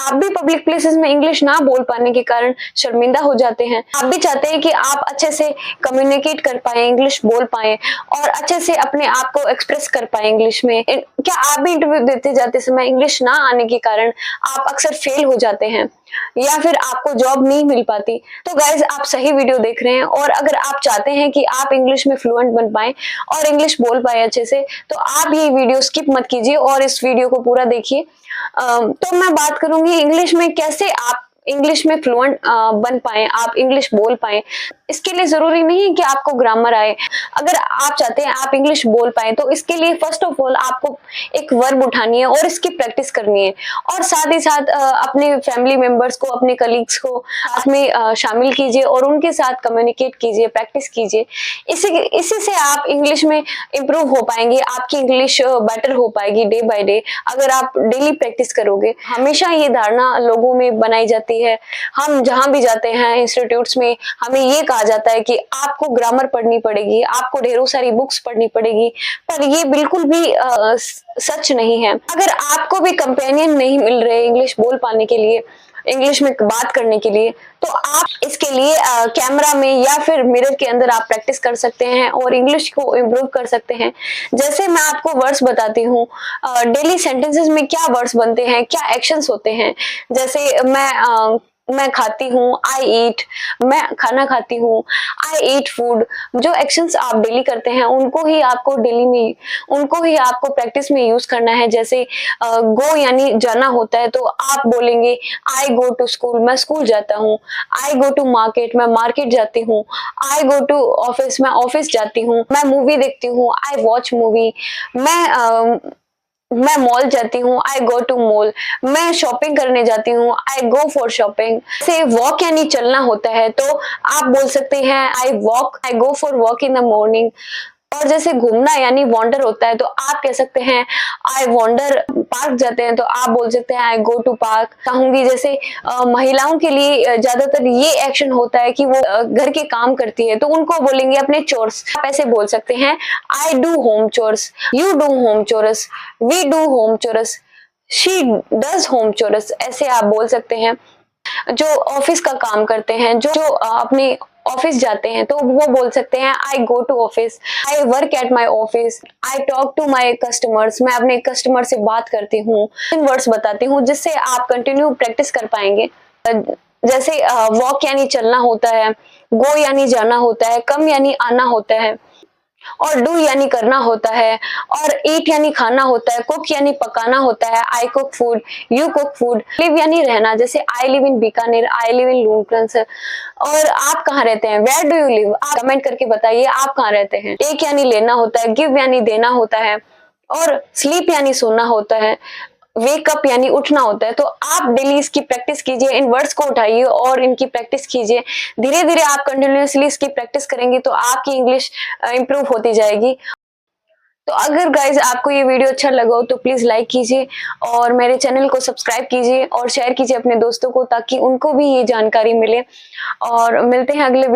आप भी public places में इंग्लिश ना बोल पाने के कारण शर्मिंदा हो जाते हैं? आप भी चाहते हैं कि आप अच्छे से कम्युनिकेट कर पाए, इंग्लिश बोल पाए और अच्छे से अपने आप को एक्सप्रेस कर पाए इंग्लिश में? क्या आप भी इंटरव्यू देते जाते समय इंग्लिश ना आने के कारण आप अक्सर फेल हो जाते हैं या फिर आपको जॉब नहीं मिल पाती? तो गाइज, आप सही वीडियो देख रहे हैं और अगर आप चाहते हैं कि आप इंग्लिश में फ्लुएंट बन पाए और इंग्लिश बोल पाए अच्छे से, तो आप ये वीडियो स्किप मत कीजिए और इस वीडियो को पूरा देखिए। तो मैं बात करूंगी इंग्लिश में कैसे आप इंग्लिश में फ्लुएंट बन पाए, आप इंग्लिश बोल पाए। इसके लिए जरूरी नहीं है कि आपको ग्रामर आए। अगर आप चाहते हैं आप इंग्लिश बोल पाए तो इसके लिए फर्स्ट ऑफ ऑल आपको एक वर्ब उठानी है और इसकी प्रैक्टिस करनी है और साथ ही साथ अपने फैमिली मेंबर्स को, अपने कलीग्स को साथ में शामिल कीजिए और उनके साथ कम्युनिकेट कीजिए, प्रैक्टिस कीजिए। इसी से आप इंग्लिश में इम्प्रूव हो पाएंगे, आपकी इंग्लिश बेटर हो पाएगी डे बाय डे अगर आप डेली प्रैक्टिस करोगे। हमेशा ये धारणा लोगों में बनाई जाती है, हम जहां भी जाते हैं इंस्टीट्यूट्स में हमें ये कहा जाता है कि आपको ग्रामर पढ़नी पड़ेगी, आपको ढेरों सारी बुक्स पढ़नी पड़ेगी, पर ये बिल्कुल भी सच नहीं है। अगर आपको भी कंपेनियन नहीं मिल रहे इंग्लिश बोल पाने के लिए, इंग्लिश में बात करने के लिए, तो आप इसके लिए कैमरा में या फिर मिरर के अंदर आप प्रैक्टिस कर सकते हैं और इंग्लिश को इम्प्रूव कर सकते हैं। जैसे मैं आपको वर्ड्स बताती हूँ, डेली सेंटेंसेस में क्या वर्ड्स बनते हैं, क्या एक्शंस होते हैं। जैसे मैं खाती हूँ, आई ईट, मैं खाना खाती हूँ, आई ईट फूड। जो एक्शंस आप डेली करते हैं उनको ही आपको प्रैक्टिस में यूज करना है। जैसे गो यानी जाना होता है तो आप बोलेंगे आई गो टू स्कूल, मैं स्कूल जाता हूँ। आई गो टू मार्केट, मैं मार्केट जाती हूँ। आई गो टू ऑफिस, मैं ऑफिस जाती हूँ। मैं मूवी देखती हूँ, आई वॉच मूवी। मैं मॉल जाती हूँ, आई गो टू मॉल। मैं शॉपिंग करने जाती हूँ, आई गो फॉर शॉपिंग। से वॉक यानी चलना होता है तो आप बोल सकते हैं I go for walk in the morning. और जैसे घूमना यानी वॉन्डर होता है तो आप कह सकते हैं आई वॉन्डर। पार्क जाते हैं तो आप बोल सकते हैं आई गो टू पार्क। कहूंगी जैसे महिलाओं के लिए ज्यादातर ये एक्शन होता है कि वो घर के काम करती है तो उनको बोलेंगे अपने चोर्स। आप ऐसे बोल सकते हैं I do home chores, you do home chores, we do home chores, she does home chores. ऐसे आप बोल सकते हैं। जो ऑफिस का काम करते हैं, जो अपने ऑफिस जाते हैं तो वो बोल सकते हैं I go to office, I work at my office, I talk to my customers, मैं अपने कस्टमर से बात करती हूँ। इन वर्ड्स बताती हूँ जिससे आप कंटिन्यू प्रैक्टिस कर पाएंगे। जैसे वॉक यानी चलना होता है, गो यानी जाना होता है, कम यानी आना होता है और डू यानी करना होता है और ईट यानी खाना होता है, कुक यानी पकाना होता है, I cook food, you cook food. Live यानी रहना, जैसे I live in Bikaner, I live in लूनप्लस। और आप कहाँ रहते हैं, वेयर डू यू लिव, आप कमेंट करके बताइए आप कहाँ रहते हैं। टेक यानी लेना होता है, गिव यानी देना होता है और स्लीप यानी सोना होता है, वेक अप यानी उठना होता है। तो आप डेली इसकी प्रैक्टिस कीजिए, इन वर्ड्स को उठाइए और इनकी प्रैक्टिस कीजिए। धीरे धीरे आप कंटिन्यूअसली इसकी प्रैक्टिस करेंगे तो आपकी इंग्लिश इंप्रूव होती जाएगी। तो अगर गाइज आपको ये वीडियो अच्छा लगा हो तो प्लीज लाइक कीजिए और मेरे चैनल को सब्सक्राइब कीजिए और शेयर कीजिए अपने दोस्तों को ताकि उनको भी ये जानकारी मिले। और मिलते हैं अगले